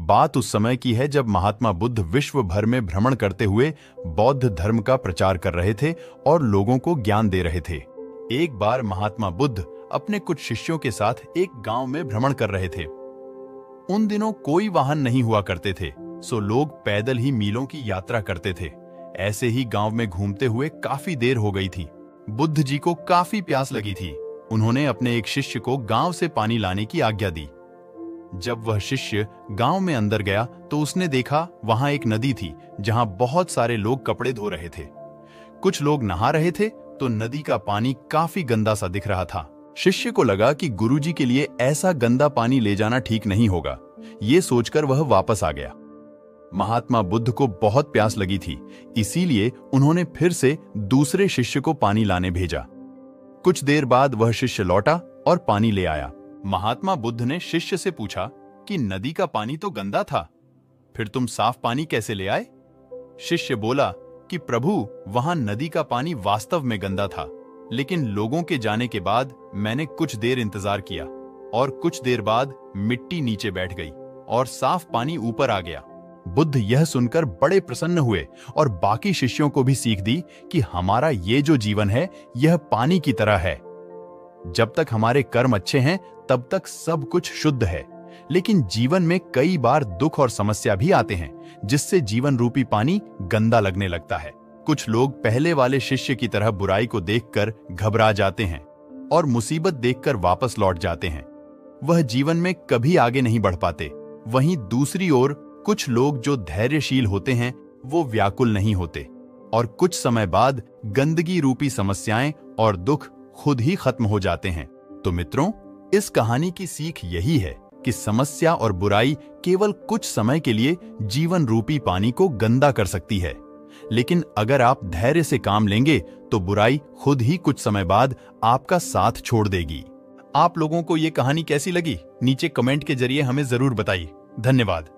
बात उस समय की है जब महात्मा बुद्ध विश्व भर में भ्रमण करते हुए बौद्ध धर्म का प्रचार कर रहे थे और लोगों को ज्ञान दे रहे थे। एक बार महात्मा बुद्ध अपने कुछ शिष्यों के साथ एक गांव में भ्रमण कर रहे थे। उन दिनों कोई वाहन नहीं हुआ करते थे, सो लोग पैदल ही मीलों की यात्रा करते थे। ऐसे ही गांव में घूमते हुए काफी देर हो गई थी। बुद्ध जी को काफी प्यास लगी थी। उन्होंने अपने एक शिष्य को गांव से पानी लाने की आज्ञा दी। जब वह शिष्य गांव में अंदर गया तो उसने देखा वहां एक नदी थी जहां बहुत सारे लोग कपड़े धो रहे थे। कुछ लोग नहा रहे थे तो नदी का पानी काफी गंदा सा दिख रहा था। शिष्य को लगा कि गुरुजी के लिए ऐसा गंदा पानी ले जाना ठीक नहीं होगा। ये सोचकर वह वापस आ गया। महात्मा बुद्ध को बहुत प्यास लगी थी, इसीलिए उन्होंने फिर से दूसरे शिष्य को पानी लाने भेजा। कुछ देर बाद वह शिष्य लौटा और पानी ले आया। महात्मा बुद्ध ने शिष्य से पूछा कि नदी का पानी तो गंदा था, फिर तुम साफ पानी कैसे ले आए? शिष्य बोला कि प्रभु, वहां नदी का पानी वास्तव में गंदा था, लेकिन लोगों के जाने के बाद मैंने कुछ देर इंतजार किया और कुछ देर बाद मिट्टी नीचे बैठ गई और साफ पानी ऊपर आ गया। बुद्ध यह सुनकर बड़े प्रसन्न हुए और बाकी शिष्यों को भी सीख दी कि हमारा ये जो जीवन है यह पानी की तरह है। जब तक हमारे कर्म अच्छे हैं तब तक सब कुछ शुद्ध है, लेकिन जीवन में कई बार दुख और समस्या भी आते हैं जिससे जीवन रूपी पानी गंदा लगने लगता है। कुछ लोग पहले वाले शिष्य की तरह बुराई को देखकर घबरा जाते हैं और मुसीबत देखकर वापस लौट जाते हैं। वह जीवन में कभी आगे नहीं बढ़ पाते। वहीं दूसरी ओर कुछ लोग जो धैर्यशील होते हैं वो व्याकुल नहीं होते और कुछ समय बाद गंदगी रूपी समस्याएं और दुख खुद ही खत्म हो जाते हैं। तो मित्रों, इस कहानी की सीख यही है कि समस्या और बुराई केवल कुछ समय के लिए जीवन रूपी पानी को गंदा कर सकती है, लेकिन अगर आप धैर्य से काम लेंगे तो बुराई खुद ही कुछ समय बाद आपका साथ छोड़ देगी। आप लोगों को ये कहानी कैसी लगी? नीचे कमेंट के जरिए हमें जरूर बताइए। धन्यवाद।